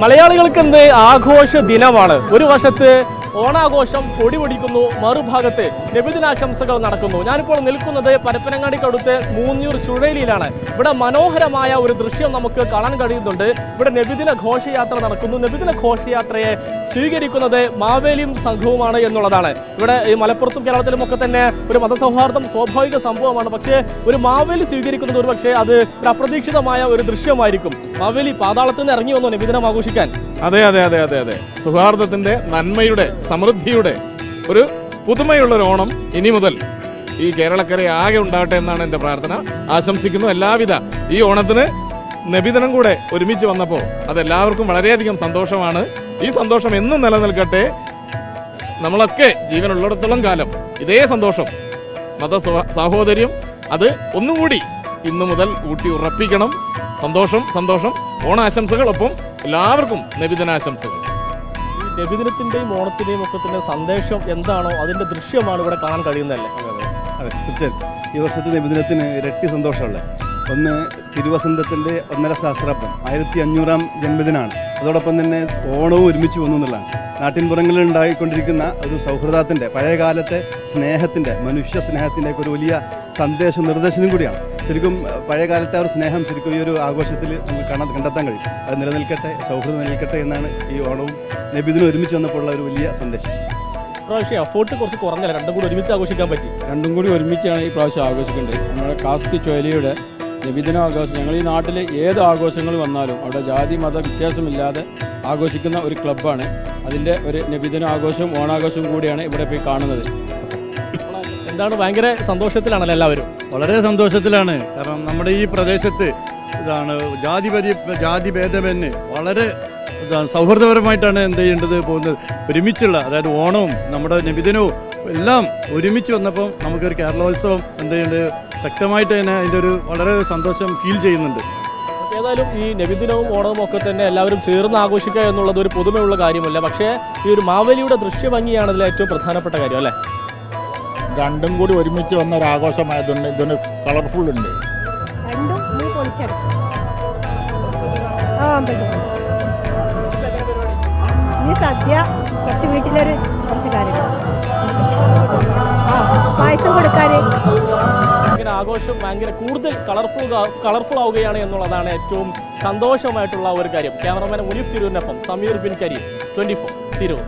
മലയാളികൾക്ക് എന്ത് ആഘോഷ ദിനമാണ്. ഒരു വശത്ത് ഓണാഘോഷം പൊടിപൊടിക്കുന്നു, മറുഭാഗത്ത് നബിദിനാശംസകൾ നടക്കുന്നു. ഞാനിപ്പോൾ നിൽക്കുന്നത് പരപ്പനങ്ങാടിക്കടുത്ത് മൂന്നിയൂർ ചുഴലിയിലാണ്. ഇവിടെ മനോഹരമായ ഒരു ദൃശ്യം നമുക്ക് കാണാൻ കഴിയുന്നുണ്ട്. ഇവിടെ നബിദിന ഘോഷയാത്ര നടക്കുന്നു. നബിദിന ഘോഷയാത്രയെ സ്വീകരിക്കുന്നത് മാവേലിയും സംഘവുമാണ് എന്നുള്ളതാണ്. ഇവിടെ ഈ മലപ്പുറത്തും കേരളത്തിലും ഒക്കെ തന്നെ ഒരു മതസൗഹാർദ്ദം സ്വാഭാവിക സംഭവമാണ്. പക്ഷേ ഒരു മാവേലി സ്വീകരിക്കുന്നത് ഒരു പക്ഷേ അത് ഒരു അപ്രതീക്ഷിതമായ ഒരു ദൃശ്യമായിരിക്കും. മാവേലി പാതാളത്തിൽ നിന്ന് ഇറങ്ങി വന്നു നബിദിനം ആഘോഷിക്കാൻ. അതെ അതെ അതെ അതെ അതെ സൗഹാർദ്ദത്തിന്റെ, നന്മയുടെ, സമൃദ്ധിയുടെ ഒരു പുതുമയുള്ള ഒരു ഓണം ഇനി മുതൽ ഈ കേരളക്കര ആകെ ഉണ്ടാകട്ടെ എന്നാണ് എൻ്റെ പ്രാർത്ഥന. ആശംസിക്കുന്നു എല്ലാവിധ. ഈ ഓണത്തിന് നബിദിനം കൂടെ ഒരുമിച്ച് വന്നപ്പോൾ അതെല്ലാവർക്കും വളരെയധികം സന്തോഷമാണ്. ഈ സന്തോഷം എന്നും നിലനിൽക്കട്ടെ. നമ്മളൊക്കെ ജീവനുള്ളിടത്തോളം കാലം ഇതേ സന്തോഷം, സാഹോദര്യം അത് ഒന്നും കൂടി ഇന്നു മുതൽ ഊട്ടി ഉറപ്പിക്കണം. സന്തോഷം സന്തോഷം. ഓണാശംസകൾ. ഒപ്പം എല്ലാവർക്കും നബിദിനാശംസകൾ. ഈ നബിദിനത്തിന്റെയും ഓണത്തിന്റെയും ഒക്കെ തന്നെ സന്ദേശം എന്താണോ അതിന്റെ ദൃശ്യമാണ് ഇവിടെ കാണാൻ കഴിയുന്നതല്ലേ? അതെ, തീർച്ചയായും ഈ വർഷത്തെ നബിദിനത്തിന് ഇരട്ടി സന്തോഷമുള്ളത്. ഒന്ന്, തിരുവസന്തത്തിൻ്റെ 1.5 സഹസ്രാബ്ദം 1500-ാം ജന്മദിനമാണ്. അതോടൊപ്പം തന്നെ ഓണവും ഒരുമിച്ച് വന്നു എന്നുള്ളതാണ്. നാട്ടിൻപുറങ്ങളിൽ ഉണ്ടായിക്കൊണ്ടിരിക്കുന്ന ഒരു സൗഹൃദത്തിൻ്റെ, പഴയകാലത്തെ സ്നേഹത്തിൻ്റെ, മനുഷ്യ സ്നേഹത്തിൻ്റെ ഒരു വലിയ സന്ദേശ നിർദ്ദേശനം കൂടിയാണ്. ശരിക്കും പഴയകാലത്തെ ആ ഒരു സ്നേഹം ശരിക്കും ഈ ഒരു ആഘോഷത്തിൽ നമുക്ക് കണ്ടെത്താൻ കഴിയും. അത് നിലനിൽക്കട്ടെ, സൗഹൃദം നിലനിൽക്കട്ടെ എന്നാണ് ഈ ഓണവും നബിദിനും ഒരുമിച്ച് വന്നപ്പോൾ ഉള്ള ഒരു വലിയ സന്ദേശം. പ്രാവശ്യം എഫോർട്ട് കുറച്ച് കുറഞ്ഞല്ല, രണ്ടും കൂടി ഒരുമിച്ച് ആഘോഷിക്കാൻ പറ്റി. രണ്ടും കൂടി ഒരുമിച്ചാണ് ഈ പ്രാവശ്യം ആഘോഷിക്കേണ്ടത്. നമ്മുടെ കാസ്കി ചുഴലിയുടെ നബിദിന ആഘോഷം, ഞങ്ങൾ ഈ നാട്ടിൽ ഏത് ആഘോഷങ്ങൾ വന്നാലും അവിടെ ജാതി മത വ്യത്യാസമില്ലാതെ ആഘോഷിക്കുന്ന ഒരു ക്ലബ്ബാണ്. അതിൻ്റെ ഒരു നബിദിന ആഘോഷവും ഓണാഘോഷവും കൂടിയാണ് ഇവിടെ പോയി കാണുന്നത്. എന്താണ്, ഭയങ്കര സന്തോഷത്തിലാണല്ലോ എല്ലാവരും? വളരെ സന്തോഷത്തിലാണ്. കാരണം നമ്മുടെ ഈ പ്രദേശത്ത് ഇതാണ് ജാതി ഭേദമന്യേ വളരെ സൗഹൃദപരമായിട്ടാണ് എന്ത് ചെയ്യേണ്ടത് പോകുന്നത്. ഒരുമിച്ചുള്ള, അതായത് ഓണവും നമ്മുടെ നബിദിനവും എല്ലാം ഒരുമിച്ച് വന്നപ്പോൾ നമുക്കൊരു കേരളോത്സവം എന്ത് ചെയ്യുന്നുണ്ട്, ശക്തമായിട്ട് തന്നെ അതിൻ്റെ ഒരു വളരെ സന്തോഷം ഫീൽ ചെയ്യുന്നുണ്ട്. ഏതായാലും ഈ നബിദിനവും ഓണവും ഒക്കെ തന്നെ എല്ലാവരും ചേർന്ന് ആഘോഷിക്കുക എന്നുള്ളത് ഒരു പുതുമയുള്ള കാര്യമല്ല. പക്ഷേ ഈ ഒരു മാവേലിയുടെ ദൃശ്യഭംഗിയാണ് അതിൽ ഏറ്റവും പ്രധാനപ്പെട്ട കാര്യം അല്ലേ? രണ്ടും കൂടി ഒരുമിച്ച് വന്ന ഒരു ആഘോഷമായതുകൊണ്ട് ഇതിന് കളർഫുൾ ഉണ്ട്. ഈ സദ്യ കുറച്ച് വീട്ടിലൊരു കുറച്ച് കാര്യങ്ങൾ പായസം കൊടുക്കാൻ ഇങ്ങനെ ആഘോഷം ഭയങ്കര കൂടുതൽ കളർഫുൾ ആവുകയാണ് എന്നുള്ളതാണ് ഏറ്റവും സന്തോഷമായിട്ടുള്ള ഒരു കാര്യം. ക്യാമറമാൻ മുനീഫ് തിരൂരിനൊപ്പം സമീർ ബിൻ കരീം, 24 തിരൂർ.